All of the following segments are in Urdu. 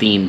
3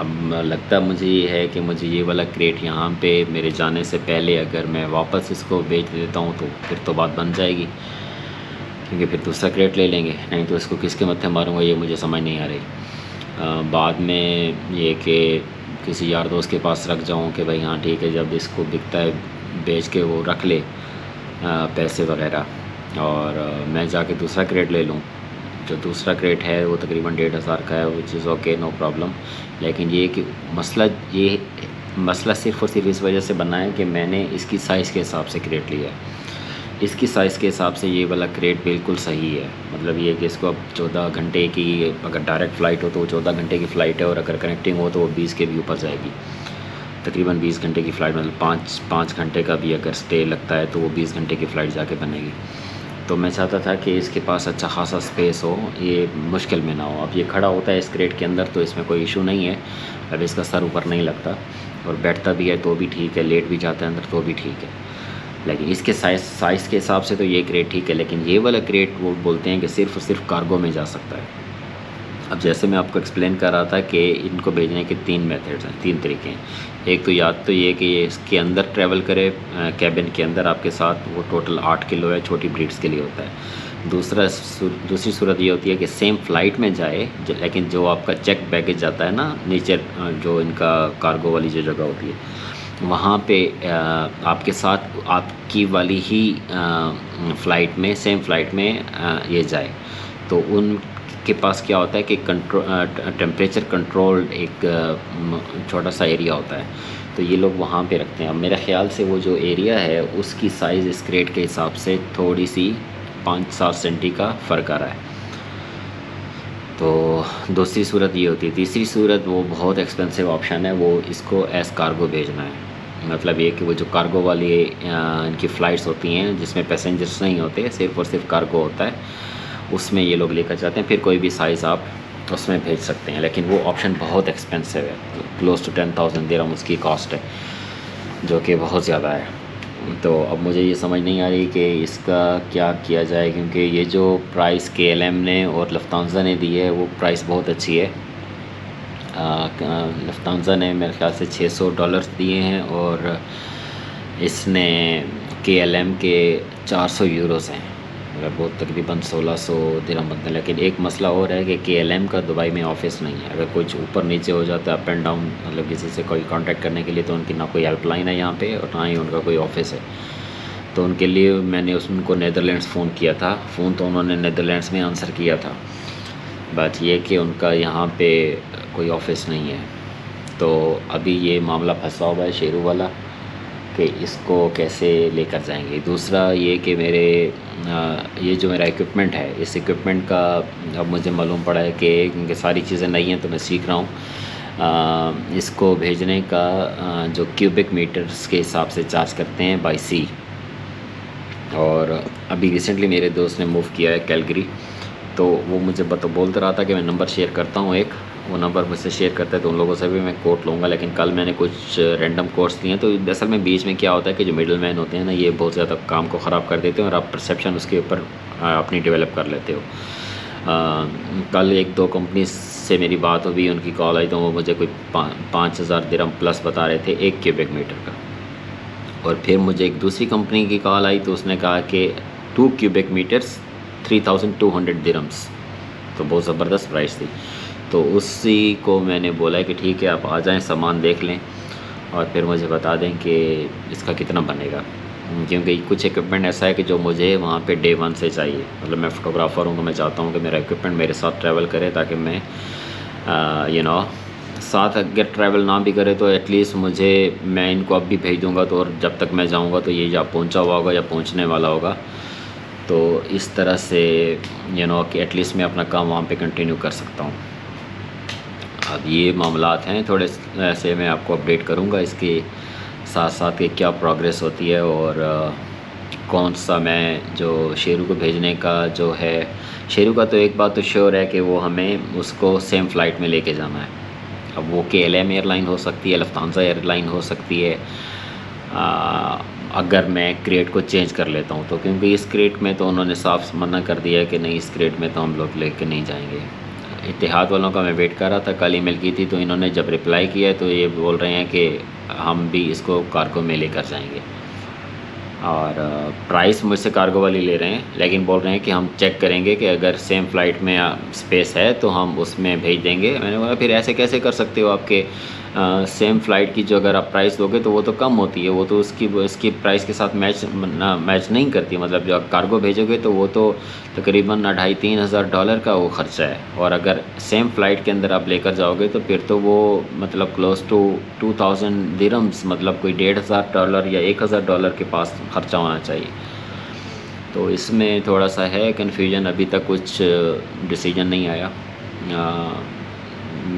اب لگتا مجھے یہ ہے کہ مجھے یہ والا کریٹ یہاں پہ میرے جانے سے پہلے اگر میں واپس اس کو بیچ دیتا ہوں تو پھر تو بات بن جائے گی، کیونکہ پھر دوسرا کریٹ لے لیں گے، نہیں تو اس کو کس کے متھے ماروں گا یہ مجھے سمجھ نہیں آ رہی۔ بعد میں یہ کہ کسی یار دوست کے پاس رکھ جاؤں کہ بھائی ہاں ٹھیک ہے، جب اس کو بکتا ہے بیچ کے وہ رکھ لے پیسے وغیرہ، اور میں جا کے دوسرا کریٹ لے لوں۔ جو دوسرا کریٹ ہے وہ تقریباً 1,500 کا ہے، وچ از اوکے، نو پرابلم۔ لیکن یہ کہ مسئلہ صرف اور صرف اس وجہ سے بنا ہے کہ میں نے اس کی سائز کے حساب سے کریٹ لیا ہے۔ اس کی سائز کے حساب سے یہ والا کریٹ بالکل صحیح ہے، مطلب یہ کہ اس کو اب 14 گھنٹے کی، اگر ڈائریکٹ فلائٹ ہو تو وہ 14 گھنٹے کی فلائٹ ہے، اور اگر کنیکٹنگ ہو تو وہ 20 کے بھی اوپر جائے گی، تقریباً 20 گھنٹے کی فلائٹ، مطلب 5 گھنٹے کا بھی اگر سٹے لگتا ہے تو وہ 20 گھنٹے کی فلائٹ جا کے بنے گی۔ تو میں چاہتا تھا کہ اس کے پاس اچھا خاصا سپیس ہو، یہ مشکل میں نہ ہو۔ اب یہ کھڑا ہوتا ہے اس کریٹ کے اندر تو اس میں کوئی ایشو نہیں ہے، اب اس کا سر اوپر نہیں لگتا، اور بیٹھتا بھی ہے تو بھی ٹھیک ہے، لیٹ بھی جاتا ہے اندر تو بھی ٹھیک ہے۔ لیکن اس کے سائز کے حساب سے تو یہ کریٹ ٹھیک ہے، لیکن یہ والا کریٹ وہ بولتے ہیں کہ صرف اور صرف کارگو میں جا سکتا ہے۔ اب جیسے میں آپ کو ایکسپلین کر رہا تھا کہ ان کو بھیجنے کے 3 میتھڈز ہیں، 3 طریقے ہیں۔ ایک تو یا تو یہ کہ یہ اس کے اندر ٹریول کرے، کیبن کے اندر آپ کے ساتھ، وہ ٹوٹل 8 کلو ہے، چھوٹی بریڈس کے لیے ہوتا ہے۔ دوسری صورت یہ ہوتی ہے کہ سیم فلائٹ میں جائے، لیکن جو آپ کا چیک بیگیج جاتا ہے نا نیچے، جو ان کا کارگو والی جو جگہ ہوتی ہے، وہاں پہ آپ کے ساتھ آپ کی والی ہی فلائٹ میں، سیم فلائٹ میں یہ جائے، تو ان کے پاس کیا ہوتا ہے کہ ٹیمپریچر کنٹرول ایک چھوٹا سا ایریا ہوتا ہے، تو یہ لوگ وہاں پہ رکھتے ہیں۔ اب میرے خیال سے وہ جو ایریا ہے اس کی سائز اس کریٹ کے حساب سے تھوڑی سی 5-7 سینٹی کا فرق آ رہا ہے۔ تو دوسری صورت یہ ہوتی ہے۔ تیسری صورت وہ بہت ایکسپینسو آپشن ہے، وہ اس کو ایز کارگو بھیجنا ہے، مطلب یہ کہ وہ جو کارگو والی ان کی فلائٹس ہوتی ہیں جس میں پیسنجرس نہیں ہوتے، صرف اور صرف کارگو ہوتا ہے، اس میں یہ لوگ لے کر جاتے ہیں، پھر کوئی بھی سائز آپ اس میں بھیج سکتے ہیں، لیکن وہ آپشن بہت ایکسپینسو ہے، کلوز ٹو 10,000 درہم اس کی کاسٹ ہے، جو کہ بہت زیادہ ہے۔ تو اب مجھے یہ سمجھ نہیں آ رہی کہ اس کا کیا کیا جائے، کیونکہ یہ جو پرائس KLM نے اور لفتانزا نے دی ہے وہ پرائس بہت اچھی ہے۔ لفتانزا نے میرے خیال سے $600 دیے ہیں، اور اس نے KLM کے 400 یوروز ہیں، وہ تقریباً 1600 درہم بنتے ہیں۔ لیکن ایک مسئلہ اور ہے کہ KLM کا دبئی میں آفس نہیں ہے، اگر کچھ اوپر نیچے ہو جاتا ہے اپ اینڈ ڈاؤن، مطلب کسی سے کوئی کانٹیکٹ کرنے کے لیے، تو ان کی نہ کوئی ہیلپ لائن ہے یہاں پہ اور نہ ہی ان کا کوئی آفس ہے۔ تو ان کے لیے میں نے ان کو نیدرلینڈس فون کیا تھا، فون تو انہوں نے نیدرلینڈس میں آنسر کیا تھا، بات یہ کہ ان کا یہاں پہ کوئی آفس نہیں ہے۔ تو ابھی یہ معاملہ پھنسا ہوا ہے شیرو والا کہ اس کو کیسے لے کر جائیں گے۔ دوسرا یہ کہ یہ جو میرا ایکوپمنٹ ہے، اس ایکوپمنٹ کا اب مجھے معلوم پڑا ہے کہ کیونکہ ساری چیزیں نئی ہیں تو میں سیکھ رہا ہوں، اس کو بھیجنے کا جو کیوبک میٹرز کے حساب سے چارج کرتے ہیں بائی سی، اور ابھی ریسنٹلی میرے دوست نے موو کیا ہے کیلگری، تو وہ مجھے بولتا رہا تھا کہ میں نمبر شیئر کرتا ہوں، ایک وہ نمبر مجھ سے شیئر کرتا ہے تو ان لوگوں سے بھی میں کوٹ لوں گا، لیکن کل میں نے کچھ رینڈم کوٹس دیے ہیں، تو اصل میں بیچ میں کیا ہوتا ہے کہ جو مڈل مین ہوتے ہیں نا، یہ بہت زیادہ کام کو خراب کر دیتے ہیں، اور آپ پرسیپشن اس کے اوپر اپنی ڈیولپ کر لیتے ہو۔ کل 1-2 کمپنیز سے میری بات ہوئی، ان کی کال آئی تو وہ مجھے کوئی 5,000 درہم پلس بتا رہے تھے ایک کیوبک میٹر کا، اور پھر مجھے ایک دوسری کمپنی کی کال آئی تو اس نے کہا کہ 2 کیوبک میٹرز 3,200 درہمس، تو بہت زبردست پرائس تھی۔ تو اسی کو میں نے بولا کہ ٹھیک ہے آپ آ جائیں، سامان دیکھ لیں اور پھر مجھے بتا دیں کہ اس کا کتنا بنے گا، کیونکہ کچھ ایکوپمنٹ ایسا ہے کہ جو مجھے وہاں پہ ڈے 1 سے چاہیے، مطلب میں فوٹوگرافر ہوں تو میں چاہتا ہوں کہ میرا ایکوپمنٹ میرے ساتھ ٹریول کرے، تاکہ میں ساتھ اگر ٹریول نہ بھی کرے تو ایٹ لیسٹ میں ان کو اب بھی بھیج دوں گا، تو اور جب تک میں جاؤں گا تو یہ یا پہنچا ہوا ہوگا یا پہنچنے والا ہوگا، تو اس طرح سے کہ ایٹ لیسٹ میں اپنا کام وہاں پہ کنٹینیو کر سکتا ہوں۔ اب یہ معاملات ہیں تھوڑے ایسے، میں آپ کو اپڈیٹ کروں گا اس کے ساتھ ساتھ کہ کیا پروگریس ہوتی ہے، اور کون سا میں جو شیرو کو بھیجنے کا جو ہے، شیرو کا تو ایک بات تو شیور ہے کہ وہ ہمیں اس کو سیم فلائٹ میں لے کے جانا ہے۔ اب وہ KLM ایئر لائن ہو سکتی ہے، لفتانزا ایئر لائن ہو سکتی ہے، اگر میں کریٹ کو چینج کر لیتا ہوں تو، کیونکہ اس کریٹ میں تو انہوں نے صاف منع کر دیا ہے کہ نہیں، اس کریٹ میں تو ہم لوگ لے کے نہیں جائیں گے، اتحاد والوں کا میں ویٹ کر رہا تھا، کل ای میل کی تھی، تو انہوں نے جب رپلائی کیا ہے تو یہ بول رہے ہیں کہ ہم بھی اس کو کارگو میں لے کر جائیں گے، اور پرائس مجھ سے کارگو والی لے رہے ہیں، لیکن بول رہے ہیں کہ ہم چیک کریں گے کہ اگر سیم فلائٹ میں اسپیس ہے تو ہم اس میں بھیج دیں گے۔ میں نے بولا پھر ایسے کیسے کر سکتے ہو، آپ کے سیم فلائٹ کی جو اگر آپ پرائس دو گے تو وہ تو کم ہوتی ہے، وہ تو اس کی پرائس کے ساتھ میچ نہیں کرتی، مطلب جو آپ کارگو بھیجو گے تو وہ تو تقریباً 2500-3000 ڈالر کا وہ خرچہ ہے، اور اگر سیم فلائٹ کے اندر آپ لے کر جاؤ گے تو پھر تو وہ مطلب کلوز ٹو 2000 درہمز، مطلب کوئی 1500 ڈالر یا 1000 ڈالر کے پاس خرچہ ہونا چاہیے۔ تو اس میں تھوڑا سا ہے کنفیوژن، ابھی تک کچھ ڈیسیجن نہیں آیا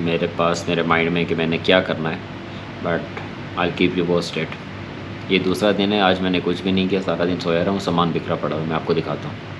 میرے پاس، میرے مائنڈ میں کہ میں نے کیا کرنا ہے، but I keep you posted. یہ دوسرا دن ہے، آج میں نے کچھ بھی نہیں کیا، سارا دن سویا رہا ہوں، سامان بکھرا پڑا ہوا، میں آپ کو دکھاتا ہوں۔